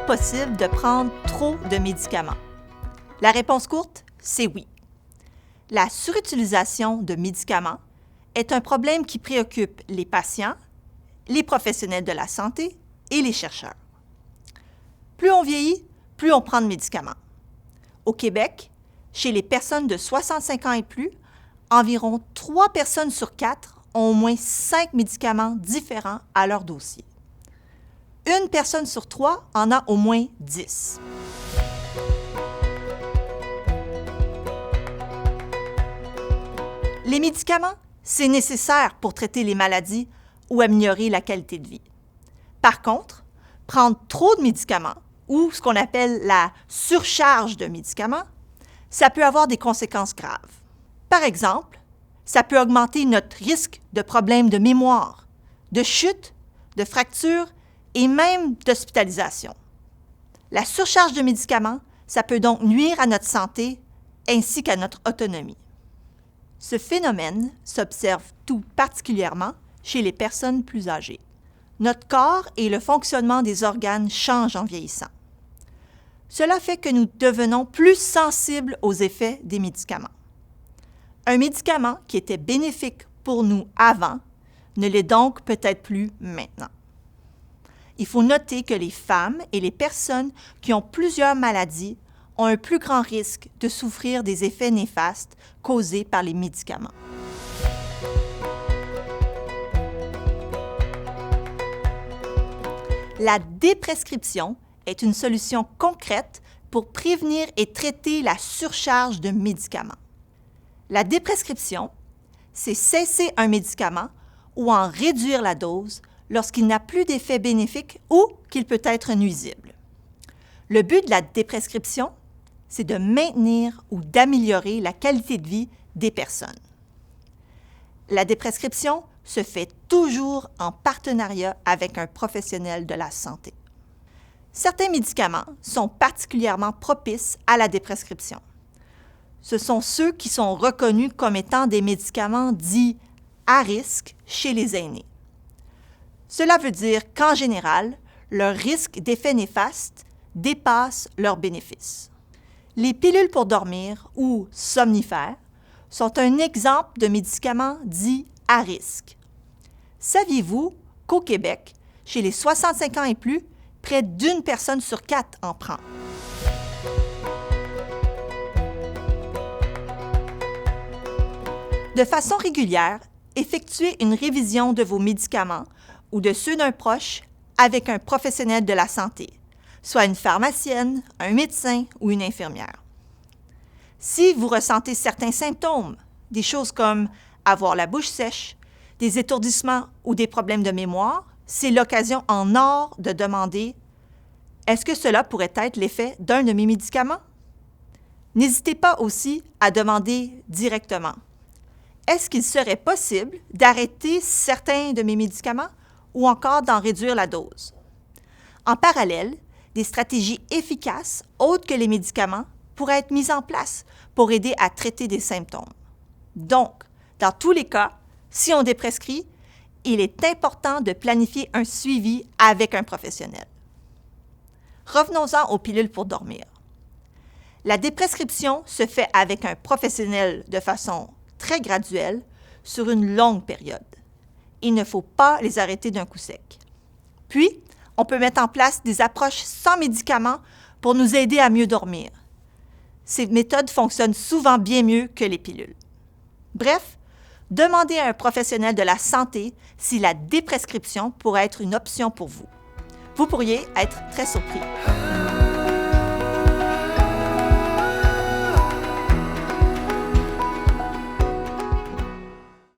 possible de prendre trop de médicaments? La réponse courte, c'est oui. La surutilisation de médicaments est un problème qui préoccupe les patients, les professionnels de la santé et les chercheurs. Plus on vieillit, plus on prend de médicaments. Au Québec, chez les personnes de 65 ans et plus, environ 3 personnes sur 4 ont au moins 5 médicaments différents à leur dossier. Une personne sur 3 en a au moins 10. Les médicaments, c'est nécessaire pour traiter les maladies ou améliorer la qualité de vie. Par contre, prendre trop de médicaments, ou ce qu'on appelle la surcharge de médicaments, ça peut avoir des conséquences graves. Par exemple, ça peut augmenter notre risque de problèmes de mémoire, de chute, de fractures et même d'hospitalisation. La surcharge de médicaments, ça peut donc nuire à notre santé ainsi qu'à notre autonomie. Ce phénomène s'observe tout particulièrement chez les personnes plus âgées. Notre corps et le fonctionnement des organes changent en vieillissant. Cela fait que nous devenons plus sensibles aux effets des médicaments. Un médicament qui était bénéfique pour nous avant ne l'est donc peut-être plus maintenant. Il faut noter que les femmes et les personnes qui ont plusieurs maladies ont un plus grand risque de souffrir des effets néfastes causés par les médicaments. La déprescription est une solution concrète pour prévenir et traiter la surcharge de médicaments. La déprescription, c'est cesser un médicament ou en réduire la dose lorsqu'il n'a plus d'effet bénéfique ou qu'il peut être nuisible. Le but de la déprescription, c'est de maintenir ou d'améliorer la qualité de vie des personnes. La déprescription se fait toujours en partenariat avec un professionnel de la santé. Certains médicaments sont particulièrement propices à la déprescription. Ce sont ceux qui sont reconnus comme étant des médicaments dits à risque chez les aînés. Cela veut dire qu'en général, leur risque d'effets néfastes dépasse leurs bénéfices. Les pilules pour dormir ou somnifères sont un exemple de médicaments dits à risque. Saviez-vous qu'au Québec, chez les 65 ans et plus, près d'1 personne sur 4 en prend? De façon régulière, effectuez une révision de vos médicaments ou de ceux d'un proche avec un professionnel de la santé, soit une pharmacienne, un médecin ou une infirmière. Si vous ressentez certains symptômes, des choses comme avoir la bouche sèche, des étourdissements ou des problèmes de mémoire, c'est l'occasion en or de demander « Est-ce que cela pourrait être l'effet d'un de mes médicaments? » N'hésitez pas aussi à demander directement « Est-ce qu'il serait possible d'arrêter certains de mes médicaments ou encore d'en réduire la dose? » En parallèle, des stratégies efficaces, autres que les médicaments, pourraient être mises en place pour aider à traiter des symptômes. Donc, dans tous les cas, si on déprescrit, il est important de planifier un suivi avec un professionnel. Revenons-en aux pilules pour dormir. La déprescription se fait avec un professionnel de façon très graduelle sur une longue période. Il ne faut pas les arrêter d'un coup sec. Puis, on peut mettre en place des approches sans médicaments pour nous aider à mieux dormir. Ces méthodes fonctionnent souvent bien mieux que les pilules. Bref, demandez à un professionnel de la santé si la déprescription pourrait être une option pour vous. Vous pourriez être très surpris.